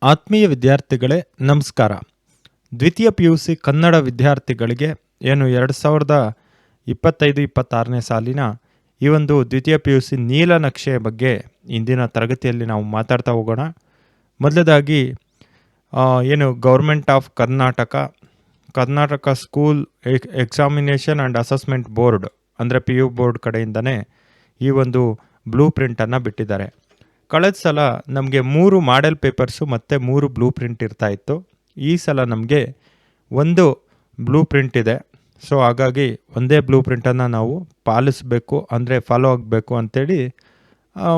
ಆತ್ಮೀಯ ವಿದ್ಯಾರ್ಥಿಗಳೇ ನಮಸ್ಕಾರ. ದ್ವಿತೀಯ PUC ಕನ್ನಡ ವಿದ್ಯಾರ್ಥಿಗಳಿಗೆ ಏನು 2025-26ನೇ ಸಾಲಿನ ಈ ಒಂದು ದ್ವಿತೀಯ PUC ನೀಲನಕ್ಷೆಯ ಬಗ್ಗೆ ಇಂದಿನ ತರಗತಿಯಲ್ಲಿ ನಾವು ಮಾತಾಡ್ತಾ ಹೋಗೋಣ. ಮೊದಲದಾಗಿ ಏನು government of Karnataka school examination and assessment board ಅಂದರೆ PU ಬೋರ್ಡ್ ಕಡೆಯಿಂದನೇ ಈ ಒಂದು ಬ್ಲೂ ಪ್ರಿಂಟನ್ನು ಬಿಟ್ಟಿದ್ದಾರೆ. ಕಳೆದ ಸಲ ನಮಗೆ 3 ಮಾಡೆಲ್ ಪೇಪರ್ಸು ಮತ್ತು 3 ಬ್ಲೂ ಪ್ರಿಂಟ್ ಇರ್ತಾಯಿತ್ತು. ಈ ಸಲ ನಮಗೆ ಒಂದು ಬ್ಲೂ ಪ್ರಿಂಟ್ ಇದೆ. ಸೊ ಹಾಗಾಗಿ ಒಂದೇ ಬ್ಲೂ ಪ್ರಿಂಟನ್ನು ನಾವು ಪಾಲಿಸಬೇಕು, ಅಂದರೆ ಫಾಲೋ ಆಗಬೇಕು ಅಂಥೇಳಿ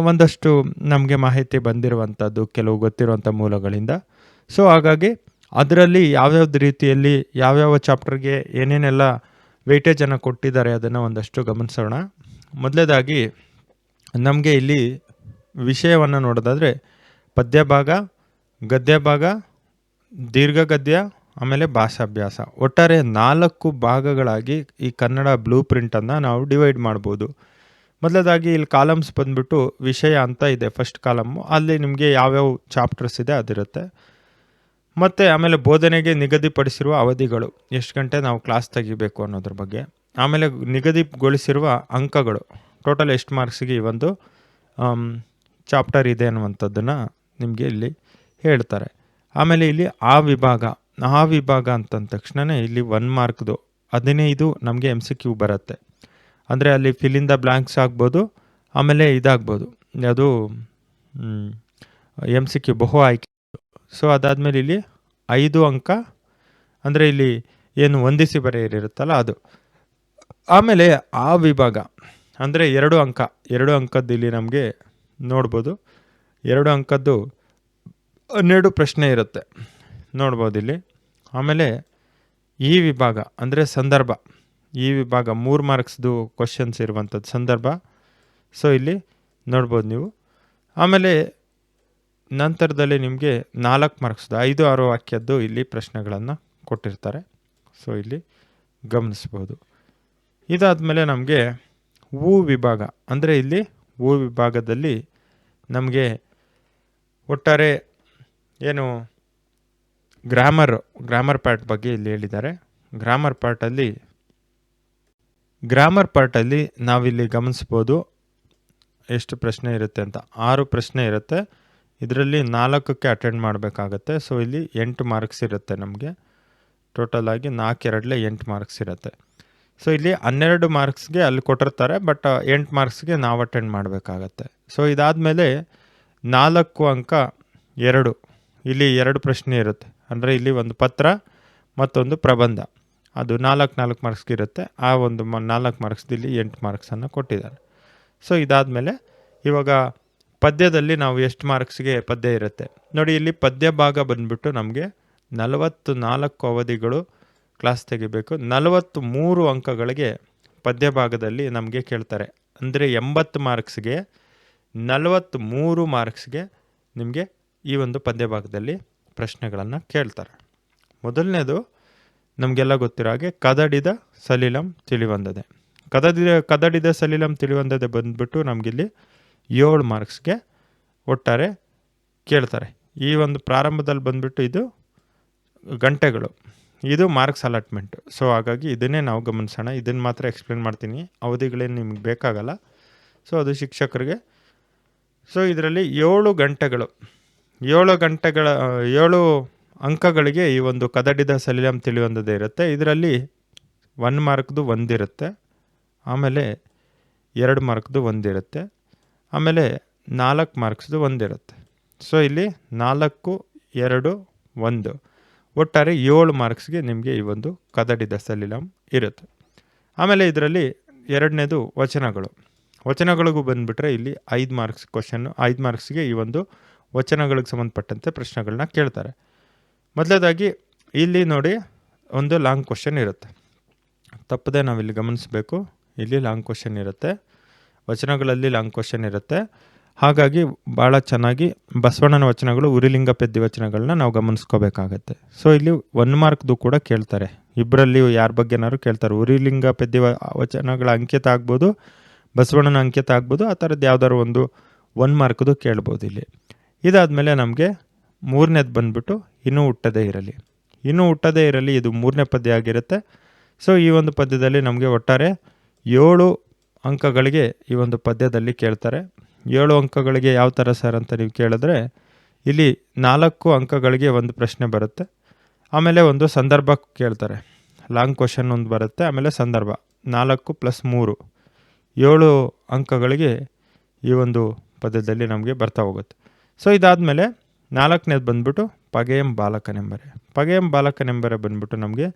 ಒಂದಷ್ಟು ನಮಗೆ ಮಾಹಿತಿ ಬಂದಿರುವಂಥದ್ದು ಕೆಲವು ಗೊತ್ತಿರುವಂಥ ಮೂಲಗಳಿಂದ. ಸೊ ಹಾಗಾಗಿ ಅದರಲ್ಲಿ ಯಾವ್ಯಾವ್ದು ರೀತಿಯಲ್ಲಿ ಯಾವ್ಯಾವ ಚಾಪ್ಟರ್ಗೆ ಏನೇನೆಲ್ಲ ವೆಯ್ಟೇಜನ್ನು ಕೊಟ್ಟಿದ್ದಾರೆ ಅದನ್ನು ಒಂದಷ್ಟು ಗಮನಿಸೋಣ. ಮೊದಲನೇದಾಗಿ ನಮಗೆ ಇಲ್ಲಿ ವಿಷಯವನ್ನು ನೋಡೋದಾದರೆ ಪದ್ಯ ಭಾಗ, ಗದ್ಯ ಭಾಗ, ದೀರ್ಘಗದ್ಯ, ಆಮೇಲೆ ಭಾಷಾಭ್ಯಾಸ, ಒಟ್ಟಾರೆ 4 ಭಾಗಗಳಾಗಿ ಈ ಕನ್ನಡ ಬ್ಲೂ ಪ್ರಿಂಟನ್ನು ನಾವು ಡಿವೈಡ್ ಮಾಡ್ಬೋದು. ಮೊದಲದಾಗಿ ಇಲ್ಲಿ ಕಾಲಮ್ಸ್ ಬಂದುಬಿಟ್ಟು ವಿಷಯ ಅಂತ ಇದೆ. ಫಸ್ಟ್ ಕಾಲಮ್ಮು ಅಲ್ಲಿ ನಿಮಗೆ ಯಾವ್ಯಾವ ಚಾಪ್ಟರ್ಸ್ ಇದೆ ಅದಿರುತ್ತೆ. ಮತ್ತು ಆಮೇಲೆ ಬೋಧನೆಗೆ ನಿಗದಿಪಡಿಸಿರುವ ಅವಧಿಗಳು, ಎಷ್ಟು ಗಂಟೆ ನಾವು ಕ್ಲಾಸ್ ತೆಗಿಬೇಕು ಅನ್ನೋದ್ರ ಬಗ್ಗೆ. ಆಮೇಲೆ ನಿಗದಿಗೊಳಿಸಿರುವ ಅಂಕಗಳು, ಟೋಟಲ್ ಎಷ್ಟು ಮಾರ್ಕ್ಸಿಗೆ ಈ ಒಂದು ಚಾಪ್ಟರ್ ಇದೆ ಅನ್ನುವಂಥದ್ದನ್ನು ನಿಮಗೆ ಇಲ್ಲಿ ಹೇಳ್ತಾರೆ. ಆಮೇಲೆ ಇಲ್ಲಿ ಆ ವಿಭಾಗ ಅಂತಂದ ತಕ್ಷಣ ಇಲ್ಲಿ 1 ಮಾರ್ಕ್ದು 15 ನಮಗೆ MCQ ಬರುತ್ತೆ. ಅಂದರೆ ಅಲ್ಲಿ ಫಿಲ್ ಇನ್ ದ ಬ್ಲ್ಯಾಂಕ್ಸ್ ಆಗ್ಬೋದು, ಆಮೇಲೆ ಇದಾಗ್ಬೋದು, ಅದು MCQ ಬಹು ಆಯ್ಕೆ. ಸೊ ಅದಾದಮೇಲೆ ಇಲ್ಲಿ 5 ಅಂಕ, ಅಂದರೆ ಇಲ್ಲಿ ಏನು ಹೊಂದಿಸಿ ಬರೆಯಿರುತ್ತಲ್ಲ ಅದು. ಆಮೇಲೆ ಆ ವಿಭಾಗ ಅಂದರೆ 2 ಅಂಕದ್ದು ಇಲ್ಲಿ ನಮಗೆ ನೋಡ್ಬೋದು. 2 ಅಂಕದ್ದು 12 ಪ್ರಶ್ನೆ ಇರುತ್ತೆ ನೋಡ್ಬೋದು ಇಲ್ಲಿ. ಆಮೇಲೆ ಈ ವಿಭಾಗ ಅಂದರೆ ಸಂದರ್ಭ, ಈ ವಿಭಾಗ 3 ಮಾರ್ಕ್ಸ್ದು ಕ್ವಶನ್ಸ್ ಇರುವಂಥದ್ದು ಸಂದರ್ಭ. ಸೊ ಇಲ್ಲಿ ನೋಡ್ಬೋದು ನೀವು. ಆಮೇಲೆ ನಂತರದಲ್ಲಿ ನಿಮಗೆ 4 ಮಾರ್ಕ್ಸ್ದು 5-6 ವಾಕ್ಯದ್ದು ಇಲ್ಲಿ ಪ್ರಶ್ನೆಗಳನ್ನು ಕೊಟ್ಟಿರ್ತಾರೆ. ಸೊ ಇಲ್ಲಿ ಗಮನಿಸ್ಬೋದು. ಇದಾದಮೇಲೆ ನಮಗೆ ವಿಭಾಗ, ಅಂದರೆ ಇಲ್ಲಿ ವಿಭಾಗದಲ್ಲಿ ನಮಗೆ ಒಟ್ಟಾರೆ ಏನು ಗ್ರಾಮರ್ ಪಾರ್ಟ್ ಬಗ್ಗೆ ಇಲ್ಲಿ ಹೇಳಿದ್ದಾರೆ. ಗ್ರಾಮರ್ ಪಾರ್ಟಲ್ಲಿ ನಾವಿಲ್ಲಿ ಗಮನಿಸ್ಬೋದು ಎಷ್ಟು ಪ್ರಶ್ನೆ ಇರುತ್ತೆ ಅಂತ. 6 ಪ್ರಶ್ನೆ ಇರುತ್ತೆ. ಇದರಲ್ಲಿ 4ಕ್ಕೆ ಅಟೆಂಡ್ ಮಾಡಬೇಕಾಗತ್ತೆ. ಸೊ ಇಲ್ಲಿ 8 ಮಾರ್ಕ್ಸ್ ಇರುತ್ತೆ ನಮಗೆ. ಟೋಟಲ್ ಆಗಿ 4 8 ಮಾರ್ಕ್ಸ್ ಇರುತ್ತೆ. ಸೊ ಇಲ್ಲಿ 12 ಮಾರ್ಕ್ಸ್ಗೆ ಅಲ್ಲಿ ಕೊಟ್ಟಿರ್ತಾರೆ, ಬಟ್ 8 ಮಾರ್ಕ್ಸ್ಗೆ ನಾವು ಅಟೆಂಡ್ ಮಾಡಬೇಕಾಗತ್ತೆ. ಸೊ ಇದಾದಮೇಲೆ 4 ಅಂಕ 2, ಇಲ್ಲಿ 2 ಪ್ರಶ್ನೆ ಇರುತ್ತೆ. ಅಂದರೆ ಇಲ್ಲಿ ಒಂದು ಪತ್ರ ಮತ್ತೊಂದು ಪ್ರಬಂಧ, ಅದು 4 ಮಾರ್ಕ್ಸ್ಗೆ ಇರುತ್ತೆ. ಆ ಒಂದು 4 ಮಾರ್ಕ್ಸ್ದಲ್ಲಿ 8 ಮಾರ್ಕ್ಸನ್ನು ಕೊಟ್ಟಿದ್ದಾರೆ. ಸೊ ಇದಾದಮೇಲೆ ಇವಾಗ ಪದ್ಯದಲ್ಲಿ ನಾವು ಎಷ್ಟು ಮಾರ್ಕ್ಸ್ಗೆ ಪದ್ಯ ಇರುತ್ತೆ ನೋಡಿ. ಇಲ್ಲಿ ಪದ್ಯ ಭಾಗ ಬಂದುಬಿಟ್ಟು ನಮಗೆ 44 ಅವಧಿಗಳು ಕ್ಲಾಸ್ ತೆಗಿಬೇಕು. 43 ಅಂಕಗಳಿಗೆ ಪದ್ಯ ಭಾಗದಲ್ಲಿ ನಮಗೆ ಕೇಳ್ತಾರೆ. ಅಂದರೆ 80 ಮಾರ್ಕ್ಸ್ಗೆ 43 ಮಾರ್ಕ್ಸ್ಗೆ ನಿಮಗೆ ಈ ಒಂದು ಪದ್ಯ ಭಾಗದಲ್ಲಿ ಪ್ರಶ್ನೆಗಳನ್ನು ಕೇಳ್ತಾರೆ. ಮೊದಲನೇದು ನಮಗೆಲ್ಲ ಗೊತ್ತಿರೋ ಹಾಗೆ ಕದಡಿದ ಸಲಿಲಂ ತಿಳಿವಂದದೆ. ಕದಡಿದ ಸಲಿಲಂ ತಿಳಿವಂದದೆ ಬಂದುಬಿಟ್ಟು ನಮಗಿಲ್ಲಿ 7 ಮಾರ್ಕ್ಸ್ಗೆ ಒಟ್ಟಾರೆ ಕೇಳ್ತಾರೆ. ಈ ಒಂದು ಪ್ರಾರಂಭದಲ್ಲಿ ಬಂದುಬಿಟ್ಟು ಇದು ಗಂಟೆಗಳು, ಇದು ಮಾರ್ಕ್ಸ್ ಅಲಾಟ್ಮೆಂಟ್. ಸೊ ಹಾಗಾಗಿ ಇದನ್ನೇ ನಾವು ಗಮನಿಸೋಣ. ಇದನ್ನು ಮಾತ್ರ ಎಕ್ಸ್ಪ್ಲೇನ್ ಮಾಡ್ತೀನಿ, ಅವಧಿಗಳೇನು ನಿಮ್ಗೆ ಬೇಕಾಗಲ್ಲ. ಸೊ ಅದು ಶಿಕ್ಷಕರಿಗೆ. ಸೊ ಇದರಲ್ಲಿ 7 ಅಂಕಗಳಿಗೆ ಈ ಒಂದು ಕದಡಿದ ಸಲಿಲಂ ತಿಳಿವಂದದೇ ಇರುತ್ತೆ. ಇದರಲ್ಲಿ 1 ಮಾರ್ಕ್ದು 1 ಇರುತ್ತೆ, ಆಮೇಲೆ 2 ಮಾರ್ಕ್ದು 1 ಇರುತ್ತೆ, ಆಮೇಲೆ 4 ಮಾರ್ಕ್ಸ್ದು 1 ಇರುತ್ತೆ. ಸೊ ಇಲ್ಲಿ 4, 2, 1 ಒಟ್ಟಾರೆ 7 ಮಾರ್ಕ್ಸ್ಗೆ ನಿಮಗೆ ಈ ಒಂದು ಕದಡಿದ ಸಲಿಲಂ ಇರುತ್ತೆ. ಆಮೇಲೆ ಇದರಲ್ಲಿ 2ನೇದು ವಚನಗಳಿಗೂ ಬಂದುಬಿಟ್ರೆ ಇಲ್ಲಿ 5 ಮಾರ್ಕ್ಸ್ ಕ್ವಶನ್ನು. 5 ಮಾರ್ಕ್ಸ್ಗೆ ಈ ಒಂದು ವಚನಗಳಿಗೆ ಸಂಬಂಧಪಟ್ಟಂತೆ ಪ್ರಶ್ನೆಗಳನ್ನ ಕೇಳ್ತಾರೆ. ಮೊದಲನೇದಾಗಿ ಇಲ್ಲಿ ನೋಡಿ ಒಂದು ಲಾಂಗ್ ಕ್ವಶನ್ ಇರುತ್ತೆ, ತಪ್ಪದೆ ನಾವಿಲ್ಲಿ ಗಮನಿಸಬೇಕು. ಇಲ್ಲಿ ಲಾಂಗ್ ಕ್ವಶನ್ ಇರುತ್ತೆ, ವಚನಗಳಲ್ಲಿ ಲಾಂಗ್ ಕ್ವಶನ್ ಇರುತ್ತೆ. ಹಾಗಾಗಿ ಭಾಳ ಚೆನ್ನಾಗಿ ಬಸವಣ್ಣನ ವಚನಗಳು, ಉರಿಲಿಂಗ ಪೆದ್ದಿ ವಚನಗಳನ್ನ ನಾವು ಗಮನಿಸ್ಕೋಬೇಕಾಗತ್ತೆ. ಸೊ ಇಲ್ಲಿ 1 ಮಾರ್ಕ್ದು ಕೂಡ ಕೇಳ್ತಾರೆ. ಇಬ್ಬರಲ್ಲಿ ಯಾರ ಬಗ್ಗೆನಾದ್ರು ಕೇಳ್ತಾರೆ. ಉರಿಲಿಂಗ ಪೆದ್ದಿ ವಚನಗಳ ಅಂಕಿತ ಆಗ್ಬೋದು, ಬಸವಣ್ಣನ ಅಂಕಿತ ಆಗ್ಬೋದು, ಆ ಥರದ್ದು ಯಾವ್ದಾದ್ರು ಒಂದು 1 ಮಾರ್ಕ್ದು ಕೇಳ್ಬೋದು ಇಲ್ಲಿ. ಇದಾದಮೇಲೆ ನಮಗೆ ಮೂರನೇದು ಬಂದ್ಬಿಟ್ಟು ಇನ್ನೂ ಹುಟ್ಟದೇ ಇರಲಿ. ಇನ್ನೂ ಹುಟ್ಟದೇ ಇರಲಿ ಇದು ಮೂರನೇ ಪದ್ಯ ಆಗಿರುತ್ತೆ. ಸೊ ಈ ಒಂದು ಪದ್ಯದಲ್ಲಿ ನಮಗೆ ಒಟ್ಟಾರೆ 7 ಅಂಕಗಳಿಗೆ ಈ ಒಂದು ಪದ್ಯದಲ್ಲಿ ಕೇಳ್ತಾರೆ. 7 ಅಂಕಗಳಿಗೆ ಯಾವ ಥರ ಸರ್ ಅಂತ ನೀವು ಕೇಳಿದ್ರೆ, ಇಲ್ಲಿ 4 ಅಂಕಗಳಿಗೆ ಒಂದು ಪ್ರಶ್ನೆ ಬರುತ್ತೆ. ಆಮೇಲೆ ಒಂದು ಸಂದರ್ಭ ಕೇಳ್ತಾರೆ, ಲಾಂಗ್ ಕ್ವಶನ್ ಒಂದು ಬರುತ್ತೆ. ಆಮೇಲೆ ಸಂದರ್ಭ 4 + 3 7 ಅಂಕಗಳಿಗೆ ಈ ಒಂದು ಪದ್ಯದಲ್ಲಿ ನಮಗೆ ಬರ್ತಾ ಹೋಗುತ್ತೆ. ಸೊ ಇದಾದಮೇಲೆ 4ನೇದು ಬಂದ್ಬಿಟ್ಟು ಪಗೆಯಂ ಬಾಲಕನೆಂಬರೆ. ಪಗೆಯಂ ಬಾಲಕನೆಂಬರೆ ಬಂದ್ಬಿಟ್ಟು ನಮಗೆ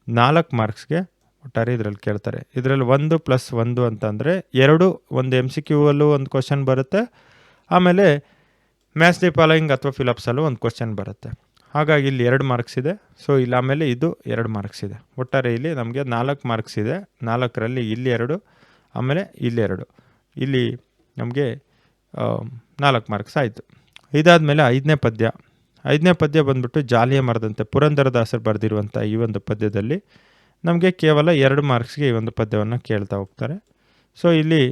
4 ಮಾರ್ಕ್ಸ್ಗೆ ಒಟ್ಟಾರೆ ಇದರಲ್ಲಿ ಕೇಳ್ತಾರೆ. ಇದರಲ್ಲಿ 1 + 1 ಅಂತಂದರೆ 2 ಒಂದು MCQ ಅಲ್ಲೂ ಒಂದು ಕ್ವಶನ್ ಬರುತ್ತೆ. ಆಮೇಲೆ ಮ್ಯಾಚ್ ದಿ ಫಾಲೋಯಿಂಗ್ ಅಥವಾ ಫಿಲಪ್ಸಲ್ಲೂ ಒಂದು ಕ್ವಶನ್ ಬರುತ್ತೆ. ಹಾಗಾಗಿ ಇಲ್ಲಿ 2 ಮಾರ್ಕ್ಸ್ ಇದೆ. ಸೊ ಇಲ್ಲಿ ಆಮೇಲೆ ಇದು 2 ಮಾರ್ಕ್ಸ್ ಇದೆ. ಒಟ್ಟಾರೆ ಇಲ್ಲಿ ನಮಗೆ 4 ಮಾರ್ಕ್ಸ್ ಇದೆ. 4ರಲ್ಲಿ ಇಲ್ಲಿ 2, ಆಮೇಲೆ ಇಲ್ಲಿ 2, ಇಲ್ಲಿ ನಮಗೆ 4 ಮಾರ್ಕ್ಸ್ ಆಯಿತು. ಇದಾದಮೇಲೆ 5ನೇ ಪದ್ಯ. 5ನೇ ಪದ್ಯ ಬಂದ್ಬಿಟ್ಟು ಜಾಲಿಯ ಮರದಂತೆ ಪುರಂದರದಾಸರು ಬರೆದಿರುವಂಥ ಈ ಒಂದು ಪದ್ಯದಲ್ಲಿ ನಮಗೆ ಕೇವಲ 2 ಮಾರ್ಕ್ಸ್ಗೆ ಈ ಒಂದು ಪದ್ಯವನ್ನು ಕೇಳ್ತಾ ಹೋಗ್ತಾರೆ. ಸೊ ಇಲ್ಲಿ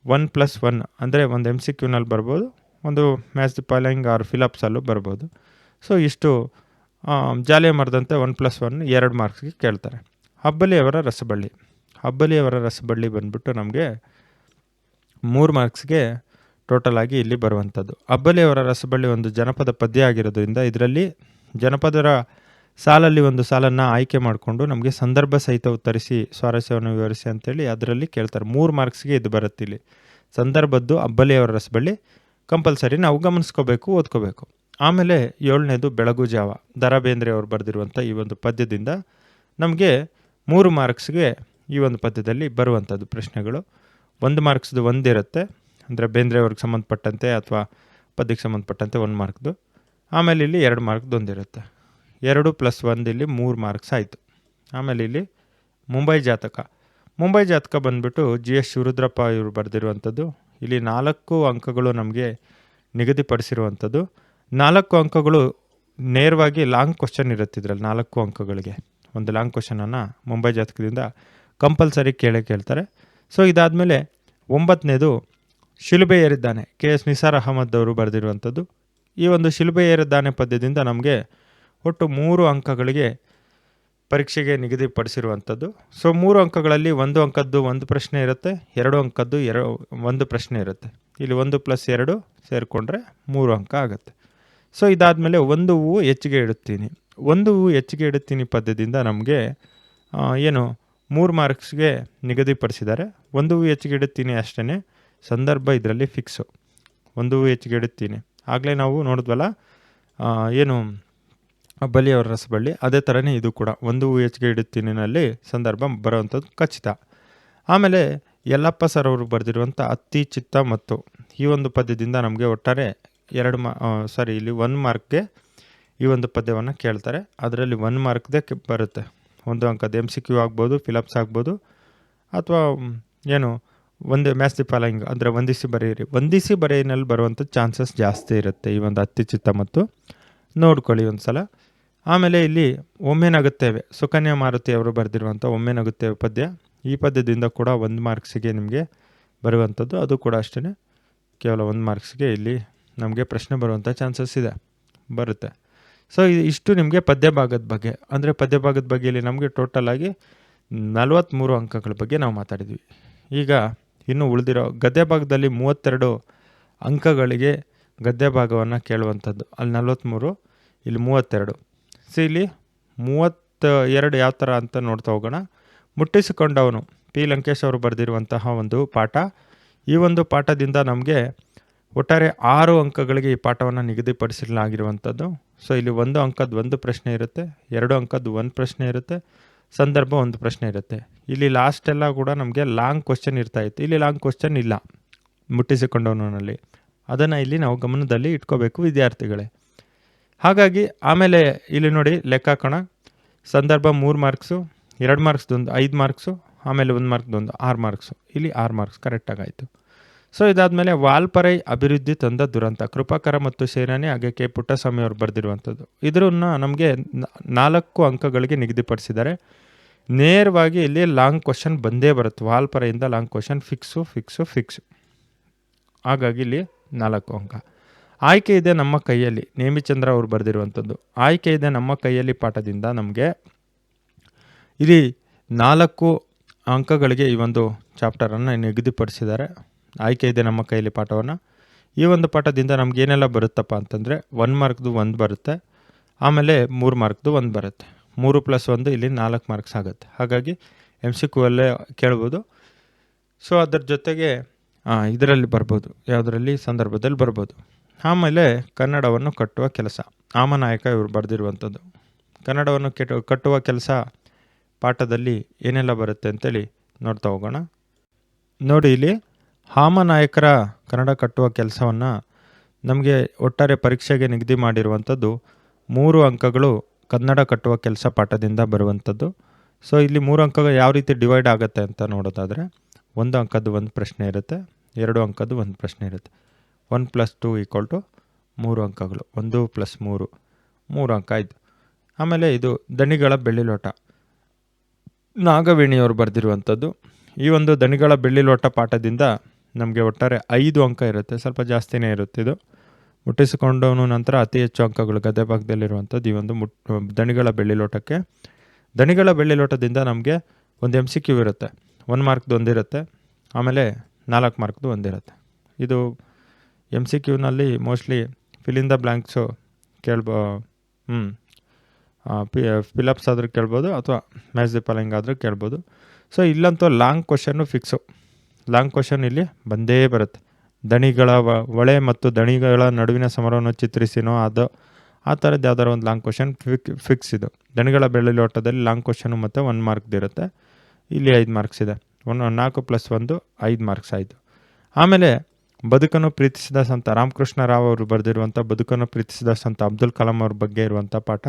1 + 1 ಅಂದರೆ ಒಂದು MCQನಲ್ಲಿ ಬರ್ಬೋದು, ಒಂದು ಮ್ಯಾಚ್ ದಿ ಫಾಲೋಯಿಂಗ್ ಆರ್ ಫಿಲಪ್ಸಲ್ಲೂ ಬರ್ಬೋದು. ಸೊ ಇಷ್ಟು ಜಾಲಿಯ ಮರದಂತೆ 1 + 1 2 ಮಾರ್ಕ್ಸ್ಗೆ ಕೇಳ್ತಾರೆ. ಹಬ್ಬಲಿಯವರ ರಸಬಳ್ಳಿ. ಹಬ್ಬಲಿಯವರ ರಸಬಳ್ಳಿ ಬಂದ್ಬಿಟ್ಟು ನಮಗೆ 3 ಮಾರ್ಕ್ಸ್ಗೆ ಟೋಟಲ್ ಆಗಿ ಇಲ್ಲಿ ಬರುವಂಥದ್ದು. ಹಬ್ಬಲಿಯವರ ರಸಬಳ್ಳಿ ಒಂದು ಜನಪದ ಪದ್ಯ ಆಗಿರೋದ್ರಿಂದ ಇದರಲ್ಲಿ ಜನಪದರ ಸಾಲಲ್ಲಿ ಒಂದು ಸಾಲನ್ನು ಆಯ್ಕೆ ಮಾಡಿಕೊಂಡು ನಮಗೆ ಸಂದರ್ಭ ಸಹಿತ ಉತ್ತರಿಸಿ ಸ್ವಾರಸ್ಯವನ್ನು ವಿವರಿಸಿ ಅಂತೇಳಿ ಅದರಲ್ಲಿ ಕೇಳ್ತಾರೆ. 3 ಮಾರ್ಕ್ಸ್ಗೆ ಇದು ಬರುತ್ತೆ. ಇಲ್ಲಿ ಸಂದರ್ಭದ್ದು ಹಬ್ಬಲಿಯವರ ರಸಬಳ್ಳಿ ಕಂಪಲ್ಸರಿ ನಾವು ಗಮನಿಸ್ಕೋಬೇಕು, ಓದ್ಕೋಬೇಕು. ಆಮೇಲೆ 7ನೇದು ಬೆಳಗು ಜಾವ, ದ ರಾ ಬೇಂದ್ರೆ ಅವರು ಬರೆದಿರುವಂಥ ಈ ಒಂದು ಪದ್ಯದಿಂದ ನಮಗೆ 3 ಮಾರ್ಕ್ಸ್ಗೆ ಈ ಒಂದು ಪದ್ಯದಲ್ಲಿ ಬರುವಂಥದ್ದು ಪ್ರಶ್ನೆಗಳು. 1 ಮಾರ್ಕ್ಸ್ದು ಒಂದಿರುತ್ತೆ, ಅಂದರೆ ಬೇಂದ್ರೆ ಅವ್ರಿಗೆ ಸಂಬಂಧಪಟ್ಟಂತೆ ಅಥವಾ ಪದ್ಯಕ್ಕೆ ಸಂಬಂಧಪಟ್ಟಂತೆ 1 ಮಾರ್ಕ್ದು. ಆಮೇಲೆ ಇಲ್ಲಿ 2 ಮಾರ್ಕ್ದು ಒಂದಿರುತ್ತೆ. 2 + 1 ಇಲ್ಲಿ 3 ಮಾರ್ಕ್ಸ್ ಆಯಿತು. ಆಮೇಲೆ ಇಲ್ಲಿ ಮುಂಬೈ ಜಾತಕ. ಮುಂಬೈ ಜಾತಕ ಬಂದುಬಿಟ್ಟು GS ಶಿವರುದ್ರಪ್ಪ ಇವರು ಬರೆದಿರುವಂಥದ್ದು. ಇಲ್ಲಿ 4 ಅಂಕಗಳು ನಮಗೆ ನಿಗದಿಪಡಿಸಿರುವಂಥದ್ದು. 4 ಅಂಕಗಳು ನೇರವಾಗಿ ಲಾಂಗ್ ಕ್ವಶನ್ ಇರುತ್ತೆ. ಇದರಲ್ಲಿ 4 ಅಂಕಗಳಿಗೆ ಒಂದು ಲಾಂಗ್ ಕ್ವಶನನ್ನು ಮುಂಬೈ ಜಾತಕದಿಂದ ಕಂಪಲ್ಸರಿ ಕೇಳ್ತಾರೆ. ಸೊ ಇದಾದಮೇಲೆ 9ನೇದು ಶಿಲುಬೆ ಏರಿದ್ದಾನೆ, KS ನಿಸಾರ್ ಅಹಮದ್ ಅವರು ಬರೆದಿರುವಂಥದ್ದು. ಈ ಒಂದು ಶಿಲುಬೆ ಏರಿದ್ದಾನೆ ಪದ್ಯದಿಂದ ನಮಗೆ ಒಟ್ಟು 3 ಅಂಕಗಳಿಗೆ ಪರೀಕ್ಷೆಗೆ ನಿಗದಿಪಡಿಸಿರುವಂಥದ್ದು. ಸೊ 3 ಅಂಕಗಳಲ್ಲಿ 1 ಅಂಕದ್ದು 1 ಪ್ರಶ್ನೆ ಇರುತ್ತೆ, 2 ಅಂಕದ್ದು 1 ಪ್ರಶ್ನೆ ಇರುತ್ತೆ. ಇಲ್ಲಿ 1 + 2 ಸೇರಿಕೊಂಡ್ರೆ 3 ಅಂಕ ಆಗುತ್ತೆ. ಸೊ ಇದಾದಮೇಲೆ 1 ಹೂವು ಹೆಚ್ಚಿಗೆ ಇಡುತ್ತೀನಿ. 1 ಹೂವು ಹೆಚ್ಚಿಗೆ ಇಡುತ್ತೀನಿ ಪದ್ಯದಿಂದ ನಮಗೆ 3 ಮಾರ್ಕ್ಸ್ಗೆ ನಿಗದಿಪಡಿಸಿದ್ದಾರೆ. 1 ಹೂವು ಹೆಚ್ಚಿಗೆ ಇಡುತ್ತೀನಿ ಅಷ್ಟೇ, ಸಂದರ್ಭ ಇದರಲ್ಲಿ ಫಿಕ್ಸು. 1 ಹೂವು ಹೆಚ್ಚಿಗೆ ಇಡುತ್ತೀನಿ ಆಗಲೇ ನಾವು ನೋಡಿದ್ವಲ್ಲ ಹಬ್ಬಲಿಯವರ ರಸಬಳ್ಳಿ, ಅದೇ ಥರನೇ ಇದು ಕೂಡ 1 ಹೂವು ಹೆಚ್ಚಿಗೆ ಇಡುತ್ತೀನಿನಲ್ಲಿ ಸಂದರ್ಭ ಬರುವಂಥದ್ದು ಖಚಿತ. ಆಮೇಲೆ ಯಲ್ಲಪ್ಪ ಸರ್ ಅವರು ಬರೆದಿರುವಂಥ ಅತ್ತಿ ಚಿತ್ತ ಮತ್ತು ಈ ಒಂದು ಪದ್ಯದಿಂದ ನಮಗೆ ಒಟ್ಟಾರೆ ಇಲ್ಲಿ 1 ಮಾರ್ಕ್ಗೆ ಈ ಒಂದು ಪದ್ಯವನ್ನು ಕೇಳ್ತಾರೆ. ಅದರಲ್ಲಿ 1 ಮಾರ್ಕ್ದೇ ಬರುತ್ತೆ. 1 ಅಂಕದ MCQ ಆಗ್ಬೋದು, ಫಿಲಪ್ಸ್ ಆಗ್ಬೋದು, ಅಥವಾ ಒಂದು ಮ್ಯಾಚ್ ದಿ ಫಾಲೋಯಿಂಗ್ ಅಂದರೆ ವಂದಿಸಿ ಬರೆಯಿರಿ. ವಂದಿಸಿ ಬರೆಯಿನಲ್ಲಿ ಬರುವಂಥ ಚಾನ್ಸಸ್ ಜಾಸ್ತಿ ಇರುತ್ತೆ ಈ ಒಂದು ಅತ್ತಿ ಚಿತ್ತ ಮತ್ತು, ನೋಡ್ಕೊಳ್ಳಿ ಒಂದು ಸಲ. ಆಮೇಲೆ ಇಲ್ಲಿ ಒಮ್ಮೆ ನಗುತ್ತೇವೆ, ಸುಕನ್ಯಾ ಮಾರುತಿ ಅವರು ಬರೆದಿರುವಂಥ ಒಮ್ಮೆ ನಗುತ್ತೇವೆ ಪದ್ಯ. ಈ ಪದ್ಯದಿಂದ ಕೂಡ 1 ಮಾರ್ಕ್ಸಿಗೆ ನಿಮಗೆ ಬರುವಂಥದ್ದು. ಅದು ಕೂಡ ಅಷ್ಟೇ, ಕೇವಲ 1 ಮಾರ್ಕ್ಸ್ಗೆ ಇಲ್ಲಿ ನಮಗೆ ಪ್ರಶ್ನೆ ಬರುವಂಥ ಚಾನ್ಸಸ್ ಬರುತ್ತೆ. ಸೊ ಇಷ್ಟು ನಿಮಗೆ ಪದ್ಯ ಭಾಗದ ಬಗ್ಗೆ. ಅಂದರೆ ಪದ್ಯ ಭಾಗದ ಬಗ್ಗೆ ಇಲ್ಲಿ ನಮಗೆ ಟೋಟಲ್ ಆಗಿ 43 ಅಂಕಗಳ ಬಗ್ಗೆ ನಾವು ಮಾತಾಡಿದ್ವಿ. ಈಗ ಇನ್ನು ಉಳಿದಿರೋ ಗದ್ಯ ಭಾಗದಲ್ಲಿ 32 ಅಂಕಗಳಿಗೆ ಗದ್ಯ ಭಾಗವನ್ನು ಕೇಳುವಂಥದ್ದು. ಅಲ್ಲಿ 43, ಇಲ್ಲಿ 32. ಸೊ ಇಲ್ಲಿ 32 ಯಾವ ಥರ ಅಂತ ನೋಡ್ತಾ ಹೋಗೋಣ. ಮುಟ್ಟಿಸಿಕೊಂಡವನು ಪಿ ಲಂಕೇಶ್ ಅವರು ಬರೆದಿರುವಂತಹ ಒಂದು ಪಾಠ. ಈ ಒಂದು ಪಾಠದಿಂದ ನಮಗೆ ಒಟ್ಟಾರೆ 6 ಅಂಕಗಳಿಗೆ ಈ ಪಾಠವನ್ನು ನಿಗದಿಪಡಿಸಲಾಗಿರುವಂಥದ್ದು. ಸೊ ಇಲ್ಲಿ 1 ಅಂಕದ 1 ಪ್ರಶ್ನೆ ಇರುತ್ತೆ, 2 ಅಂಕದ 1 ಪ್ರಶ್ನೆ ಇರುತ್ತೆ, ಸಂದರ್ಭ 1 ಪ್ರಶ್ನೆ ಇರುತ್ತೆ. ಇಲ್ಲಿ ಲಾಸ್ಟ್ ಎಲ್ಲ ಕೂಡ ನಮಗೆ ಲಾಂಗ್ ಕ್ವಶನ್ ಇರ್ತಾಯಿತ್ತು. ಇಲ್ಲಿ ಲಾಂಗ್ ಕ್ವಶನ್ ಇಲ್ಲ ಮುಟ್ಟಿಸಿಕೊಂಡವನಲ್ಲಿ. ಅದನ್ನು ಇಲ್ಲಿ ನಾವು ಗಮನದಲ್ಲಿ ಇಟ್ಕೋಬೇಕು ವಿದ್ಯಾರ್ಥಿಗಳೇ. ಹಾಗಾಗಿ ಆಮೇಲೆ ಇಲ್ಲಿ ನೋಡಿ ಲೆಕ್ಕ ಹಾಕೋಣ. ಸಂದರ್ಭ 3 ಮಾರ್ಕ್ಸು, 2 ಮಾರ್ಕ್ಸ್ದೊಂದು 5 ಮಾರ್ಕ್ಸು, ಆಮೇಲೆ 1 ಮಾರ್ಕ್ದೊಂದು 6 ಮಾರ್ಕ್ಸು. ಇಲ್ಲಿ 6 ಮಾರ್ಕ್ಸ್ ಕರೆಕ್ಟಾಗಾಯಿತು. ಸೊ ಇದಾದಮೇಲೆ ವಾಲ್ಪರೈ ಅಭಿವೃದ್ಧಿ ತಂದ ದುರಂತ, ಕೃಪಾಕರ ಮತ್ತು ಸೇನಾನಿ ಹಾಗೆ ಕೆ ಪುಟ್ಟಸ್ವಾಮಿ ಅವರು ಬರೆದಿರುವಂಥದ್ದು. ಇದನ್ನು ನಮಗೆ 4 ಅಂಕಗಳಿಗೆ ನಿಗದಿಪಡಿಸಿದ್ದಾರೆ. ನೇರವಾಗಿ ಇಲ್ಲಿ ಲಾಂಗ್ ಕ್ವಶನ್ ಬಂದೇ ಬರುತ್ತೆ. ವಾಲ್ಪರೈಯಿಂದ ಲಾಂಗ್ ಕ್ವಶನ್ ಫಿಕ್ಸು. ಹಾಗಾಗಿ ಇಲ್ಲಿ 4 ಅಂಕ. ಆಯ್ಕೆ ಇದೆ ನಮ್ಮ ಕೈಯಲ್ಲಿ, ನೇಮಿಚಂದ್ರ ಅವರು ಬರೆದಿರುವಂಥದ್ದು. ಆಯ್ಕೆ ಇದೆ ನಮ್ಮ ಕೈಯಲ್ಲಿ ಪಾಠದಿಂದ ನಮಗೆ ಇಲ್ಲಿ 4 ಅಂಕಗಳಿಗೆ ಈ ಒಂದು ಚಾಪ್ಟರನ್ನು ನಿಗದಿಪಡಿಸಿದ್ದಾರೆ. ಆಯ್ಕೆ ಇದೆ ನಮ್ಮ ಕೈಯಲ್ಲಿ ಪಾಠವನ್ನು. ಈ ಒಂದು ಪಾಠದಿಂದ ನಮ್ಗೆ ಏನೆಲ್ಲ ಬರುತ್ತಪ್ಪ ಅಂತಂದರೆ 1 ಮಾರ್ಕ್ದು 1 ಬರುತ್ತೆ, ಆಮೇಲೆ 3 ಮಾರ್ಕ್ದು 1 ಬರುತ್ತೆ. 3 + 1 ಇಲ್ಲಿ 4 ಮಾರ್ಕ್ಸ್ ಆಗುತ್ತೆ. ಹಾಗಾಗಿ MCQ ಅಲ್ಲೇ ಕೇಳ್ಬೋದು. ಸೊ ಅದರ ಜೊತೆಗೆ ಇದರಲ್ಲಿ ಬರ್ಬೋದು, ಯಾವುದರಲ್ಲಿ ಸಂದರ್ಭದಲ್ಲಿ ಬರ್ಬೋದು. ಆಮೇಲೆ ಕನ್ನಡವನ್ನು ಕಟ್ಟುವ ಕೆಲಸ, ಆಮನಾಯಕ ಇವರು ಬರೆದಿರುವಂಥದ್ದು. ಕನ್ನಡವನ್ನು ಕಟ್ಟುವ ಕೆಲಸ ಪಾಠದಲ್ಲಿ ಏನೆಲ್ಲ ಬರುತ್ತೆ ಅಂತೇಳಿ ನೋಡ್ತಾ ಹೋಗೋಣ. ನೋಡಿ, ಇಲ್ಲಿ ಹಾಮನಾಯಕರ ಕನ್ನಡ ಕಟ್ಟುವ ಕೆಲಸವನ್ನು ನಮಗೆ ಒಟ್ಟಾರೆ ಪರೀಕ್ಷೆಗೆ ನಿಗದಿ ಮಾಡಿರುವಂಥದ್ದು 3 ಅಂಕಗಳು ಕನ್ನಡ ಕಟ್ಟುವ ಕೆಲಸ ಪಾಠದಿಂದ ಬರುವಂಥದ್ದು. ಸೊ ಇಲ್ಲಿ 3 ಅಂಕಗಳು ಯಾವ ರೀತಿ ಡಿವೈಡ್ ಆಗುತ್ತೆ ಅಂತ ನೋಡೋದಾದರೆ, 1 ಅಂಕದ್ದು 1 ಪ್ರಶ್ನೆ ಇರುತ್ತೆ, 2 ಅಂಕದ್ದು 1 ಪ್ರಶ್ನೆ ಇರುತ್ತೆ. 1 + 2 = 3 ಅಂಕಗಳು. 1 + 3 3 ಅಂಕ ಆಯಿತು. ಆಮೇಲೆ ಇದು ದಣಿಗಳ ಬೆಳ್ಳಿಲೋಟ, ನಾಗವೇಣಿಯವರು ಬರೆದಿರುವಂಥದ್ದು. ಈ ಒಂದು ದಣಿಗಳ ಬೆಳ್ಳಿಲೋಟ ಪಾಠದಿಂದ ನಮಗೆ ಒಟ್ಟಾರೆ 5 ಅಂಕ ಇರುತ್ತೆ, ಸ್ವಲ್ಪ ಜಾಸ್ತಿನೇ ಇರುತ್ತೆ. ಇದು ಮುಟ್ಟಿಸಿಕೊಂಡವನು ನಂತರ ಅತಿ ಹೆಚ್ಚು ಅಂಕಗಳು ಗದ್ಯ ಭಾಗದಲ್ಲಿರುವಂಥದ್ದು ಈ ಒಂದು ದಣಿಗಳ ಬೆಳ್ಳಿಲೋಟಕ್ಕೆ. ದಣಿಗಳ ಬೆಳ್ಳಿಲೋಟದಿಂದ ನಮಗೆ ಒಂದು MCQ ಇರುತ್ತೆ, 1 ಮಾರ್ಕ್ದು 1 ಇರುತ್ತೆ, ಆಮೇಲೆ 4 ಮಾರ್ಕ್ದು 1 ಇರುತ್ತೆ. ಇದು MCQನಲ್ಲಿ mostly fill in the blanks fill ups ಆದರೂ ಕೇಳ್ಬೋದು, ಅಥವಾ ಮ್ಯಾಚ್ ದಿ ಫಾಲೋಯಿಂಗ್ ಆದರೂ ಕೇಳ್ಬೋದು. ಸೊ ಇಲ್ಲಂತೂ long question fix, long question ಇಲ್ಲಿ ಬಂದೇ ಬರುತ್ತೆ. ದಣಿಗಳ ಒಳೆ ಮತ್ತು ದಣಿಗಳ ನಡುವಿನ ಸಮರವನ್ನು ಚಿತ್ರಿಸಿನೋ ಅದು ಆ ಥರದ್ದು ಯಾವ್ದಾರು ಒಂದು ಲಾಂಗ್ ಕ್ವಶನ್ ಫಿಕ್ಸ್ ಇದು. ದಣಿಗಳ ಬೆಳ್ಳಿಲೋಟದಲ್ಲಿ ಲಾಂಗ್ ಕ್ವಶನು ಮತ್ತು 1 ಮಾರ್ಕ್ದು ಇರುತ್ತೆ. ಇಲ್ಲಿ 5 ಮಾರ್ಕ್ಸ್ ಇದೆ. 4 + 1 5 ಮಾರ್ಕ್ಸ್ ಆಯಿತು. ಆಮೇಲೆ ಬದುಕನ್ನು ಪ್ರೀತಿಸಿದ ಸಂತ ರಾಮಕೃಷ್ಣ ರಾವ್ ಅವರು ಬರೆದಿರುವಂಥ ಬದುಕನ್ನು ಪ್ರೀತಿಸಿದ ಸಂತ ಅಬ್ದುಲ್ ಕಲಾಂ ಅವ್ರ ಬಗ್ಗೆ ಇರುವಂಥ ಪಾಠ.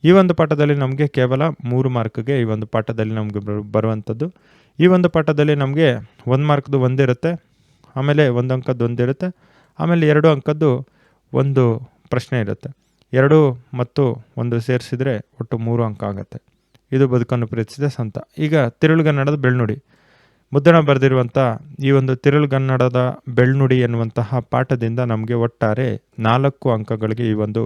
ಈ ಒಂದು ಪಾಠದಲ್ಲಿ ನಮಗೆ ಕೇವಲ 3 ಮಾರ್ಕ್ಗೆ ಈ ಒಂದು ಪಾಠದಲ್ಲಿ ನಮಗೆ ಬರುವಂಥದ್ದು. ಈ ಒಂದು ಪಾಠದಲ್ಲಿ ನಮಗೆ 1 ಮಾರ್ಕ್ದು 1 ಇರುತ್ತೆ, ಆಮೇಲೆ 1 ಅಂಕದ್ದು 1 ಇರುತ್ತೆ, ಆಮೇಲೆ 2 ಅಂಕದ್ದು 1 ಪ್ರಶ್ನೆ ಇರುತ್ತೆ. 2 ಮತ್ತು 1 ಸೇರಿಸಿದರೆ ಒಟ್ಟು 3 ಅಂಕ ಆಗುತ್ತೆ. ಇದು ಬದುಕನ್ನು ಪ್ರೀತಿಸಿದ ಸಂತ. ಈಗ ತಿರುಳುಗನ್ನಡದ ಬೆಳ್ನುಡಿ, ಮುದ್ದಣ ಬರೆದಿರುವಂಥ ಈ ಒಂದು ತಿರುಳುಗನ್ನಡದ ಬೆಳ್ನುಡಿ ಎನ್ನುವಂತಹ ಪಾಠದಿಂದ ನಮಗೆ ಒಟ್ಟಾರೆ 4 ಅಂಕಗಳಿಗೆ ಈ ಒಂದು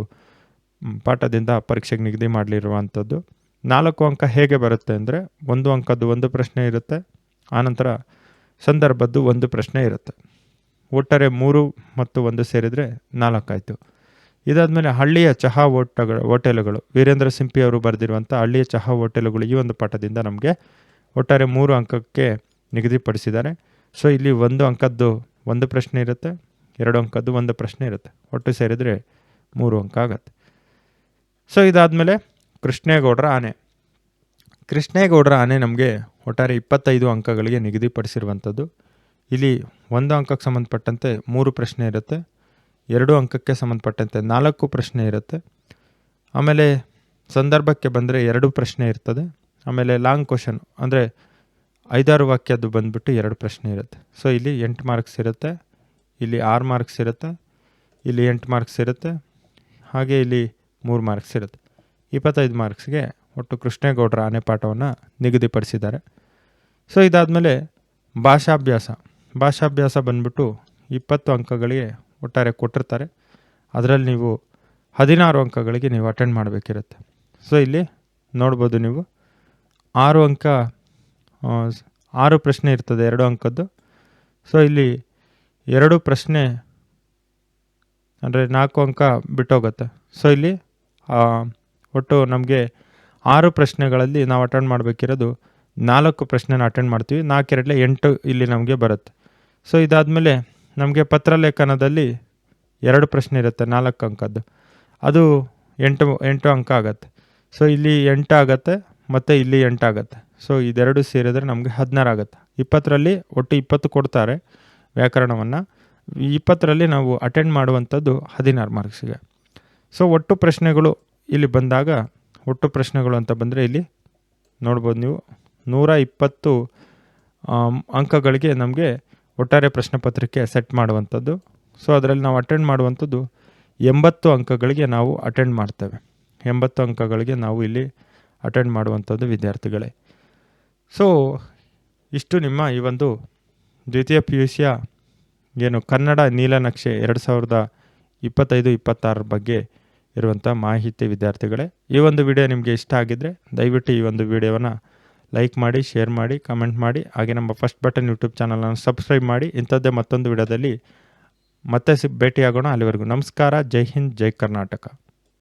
ಪಾಠದಿಂದ ಪರೀಕ್ಷೆಗೆ ನಿಗದಿ ಮಾಡಲಿರುವಂಥದ್ದು. 4 ಅಂಕ ಹೇಗೆ ಬರುತ್ತೆ ಅಂದರೆ, 1 ಅಂಕದ್ದು 1 ಪ್ರಶ್ನೆ ಇರುತ್ತೆ, ಆನಂತರ ಸಂದರ್ಭದ್ದು 1 ಪ್ರಶ್ನೆ ಇರುತ್ತೆ. ಒಟ್ಟಾರೆ 3 ಮತ್ತು 1 ಸೇರಿದರೆ 4 ಆಯಿತು. ಇದಾದಮೇಲೆ ಹಳ್ಳಿಯ ಚಹಾ ಹೋಟೆಲುಗಳು, ವೀರೇಂದ್ರ ಸಿಂಪಿ ಅವರು ಬರೆದಿರುವಂಥ ಹಳ್ಳಿಯ ಚಹಾ ಹೋಟೆಲುಗಳು ಈ ಒಂದು ಪಾಠದಿಂದ ನಮಗೆ ಒಟ್ಟಾರೆ 3 ಅಂಕಕ್ಕೆ ನಿಗದಿಪಡಿಸಿದ್ದಾರೆ. ಸೊ ಇಲ್ಲಿ 1 ಅಂಕದ್ದು 1 ಪ್ರಶ್ನೆ ಇರುತ್ತೆ, 2 ಅಂಕದ್ದು 1 ಪ್ರಶ್ನೆ ಇರುತ್ತೆ, ಒಟ್ಟು ಸೇರಿದರೆ 3 ಅಂಕ ಆಗುತ್ತೆ. ಸೊ ಇದಾದಮೇಲೆ ಕೃಷ್ಣೇಗೌಡರ ಆನೆ. ಕೃಷ್ಣೇಗೌಡರ ಆನೆ ನಮಗೆ ಒಟ್ಟಾರೆ 25 ಅಂಕಗಳಿಗೆ ನಿಗದಿಪಡಿಸಿರುವಂಥದ್ದು. ಇಲ್ಲಿ 1 ಅಂಕಕ್ಕೆ ಸಂಬಂಧಪಟ್ಟಂತೆ 3 ಪ್ರಶ್ನೆ ಇರುತ್ತೆ, 2 ಅಂಕಕ್ಕೆ ಸಂಬಂಧಪಟ್ಟಂತೆ 4 ಪ್ರಶ್ನೆ ಇರುತ್ತೆ, ಆಮೇಲೆ ಸಂದರ್ಭಕ್ಕೆ ಬಂದರೆ 2 ಪ್ರಶ್ನೆ ಇರ್ತದೆ, ಆಮೇಲೆ ಲಾಂಗ್ ಕ್ವಶನ್ ಅಂದರೆ 5-6 ವಾಕ್ಯದ್ದು ಬಂದುಬಿಟ್ಟು 2 ಪ್ರಶ್ನೆ ಇರುತ್ತೆ. ಸೊ ಇಲ್ಲಿ 8 ಮಾರ್ಕ್ಸ್ ಇರುತ್ತೆ, ಇಲ್ಲಿ 6 ಮಾರ್ಕ್ಸ್ ಇರುತ್ತೆ, ಇಲ್ಲಿ 8 ಮಾರ್ಕ್ಸ್ ಇರುತ್ತೆ, ಹಾಗೆ ಇಲ್ಲಿ 3 ಮಾರ್ಕ್ಸ್ ಇರುತ್ತೆ. 25 ಮಾರ್ಕ್ಸ್ಗೆ ಒಟ್ಟು ಕೃಷ್ಣೇಗೌಡರ ಆನೆ ಪಾಠವನ್ನು ನಿಗದಿಪಡಿಸಿದ್ದಾರೆ. ಸೊ ಇದಾದಮೇಲೆ ಭಾಷಾಭ್ಯಾಸ ಬಂದ್ಬಿಟ್ಟು 20 ಅಂಕಗಳಿಗೆ ಒಟ್ಟಾರೆ ಕೊಟ್ಟಿರ್ತಾರೆ. ಅದರಲ್ಲಿ ನೀವು 16 ಅಂಕಗಳಿಗೆ ನೀವು ಅಟೆಂಡ್ ಮಾಡಬೇಕಿರುತ್ತೆ. ಸೊ ಇಲ್ಲಿ ನೋಡ್ಬೋದು ನೀವು 6 ಅಂಕ 6 ಪ್ರಶ್ನೆ ಇರ್ತದೆ 2 ಅಂಕದ್ದು. ಸೊ ಇಲ್ಲಿ 2 ಪ್ರಶ್ನೆ ಅಂದರೆ 4 ಅಂಕ ಬಿಟ್ಟೋಗುತ್ತೆ. ಸೊ ಇಲ್ಲಿ ಒಟ್ಟು ನಮಗೆ 6 ಪ್ರಶ್ನೆಗಳಲ್ಲಿ ನಾವು ಅಟೆಂಡ್ ಮಾಡಬೇಕಿರೋದು 4 ಪ್ರಶ್ನೆನ ಅಟೆಂಡ್ ಮಾಡ್ತೀವಿ. 4 2 8 ಇಲ್ಲಿ ನಮಗೆ ಬರುತ್ತೆ. ಸೊ ಇದಾದಮೇಲೆ ನಮಗೆ ಪತ್ರಲೇಖನದಲ್ಲಿ 2 ಪ್ರಶ್ನೆ ಇರುತ್ತೆ 4 ಅಂಕದ್ದು, ಅದು 8 ಅಂಕ ಆಗುತ್ತೆ. ಸೊ ಇಲ್ಲಿ 8 ಆಗುತ್ತೆ ಮತ್ತು ಇಲ್ಲಿ 8 ಆಗುತ್ತೆ. ಸೊ ಇದೆರಡು ಸೇರಿದರೆ ನಮಗೆ 16 ಆಗುತ್ತೆ. 20ರಲ್ಲಿ ಒಟ್ಟು 20 ಕೊಡ್ತಾರೆ ವ್ಯಾಕರಣವನ್ನು, 20ರಲ್ಲಿ ನಾವು ಅಟೆಂಡ್ ಮಾಡುವಂಥದ್ದು 16 ಮಾರ್ಕ್ಸಿಗೆ. ಸೊ ಒಟ್ಟು ಪ್ರಶ್ನೆಗಳು ಇಲ್ಲಿ ಬಂದಾಗ, ಒಟ್ಟು ಪ್ರಶ್ನೆಗಳು ಅಂತ ಬಂದರೆ ಇಲ್ಲಿ ನೋಡ್ಬೋದು ನೀವು 120 ಅಂಕಗಳಿಗೆ ನಮಗೆ ಒಟ್ಟಾರೆ ಪ್ರಶ್ನೆ ಪತ್ರಿಕೆ ಸೆಟ್ ಮಾಡುವಂಥದ್ದು. ಸೊ ಅದರಲ್ಲಿ ನಾವು ಅಟೆಂಡ್ ಮಾಡುವಂಥದ್ದು 80 ಅಂಕಗಳಿಗೆ ನಾವು ಅಟೆಂಡ್ ಮಾಡ್ತೇವೆ. 80 ಅಂಕಗಳಿಗೆ ನಾವು ಇಲ್ಲಿ ಅಟೆಂಡ್ ಮಾಡುವಂಥದ್ದು ವಿದ್ಯಾರ್ಥಿಗಳೇ. ಸೊ ಇಷ್ಟು ನಿಮ್ಮ ಈ ಒಂದು ದ್ವಿತೀಯ PUCಯ ಏನು ಕನ್ನಡ ನೀಲನಕ್ಷೆ 25-26 ಬಗ್ಗೆ ಇರುವಂಥ ಮಾಹಿತಿ ವಿದ್ಯಾರ್ಥಿಗಳೇ. ಈ ಒಂದು ವಿಡಿಯೋ ನಿಮಗೆ ಇಷ್ಟ ಆಗಿದ್ದರೆ ದಯವಿಟ್ಟು ಈ ಒಂದು ವಿಡಿಯೋವನ್ನು ಲೈಕ್ ಮಾಡಿ, ಶೇರ್ ಮಾಡಿ, ಕಮೆಂಟ್ ಮಾಡಿ. ಹಾಗೆ ನಮ್ಮ ಫಸ್ಟ್ ಬಟನ್ ಯೂಟ್ಯೂಬ್ ಚಾನಲನ್ನು ಸಬ್ಸ್ಕ್ರೈಬ್ ಮಾಡಿ. ಇಂಥದ್ದೇ ಮತ್ತೊಂದು ವಿಡಿಯೋದಲ್ಲಿ ಮತ್ತೆ ಭೇಟಿಯಾಗೋಣ. ಅಲ್ಲಿವರೆಗೂ ನಮಸ್ಕಾರ. ಜೈ ಹಿಂದ್, ಜೈ ಕರ್ನಾಟಕ.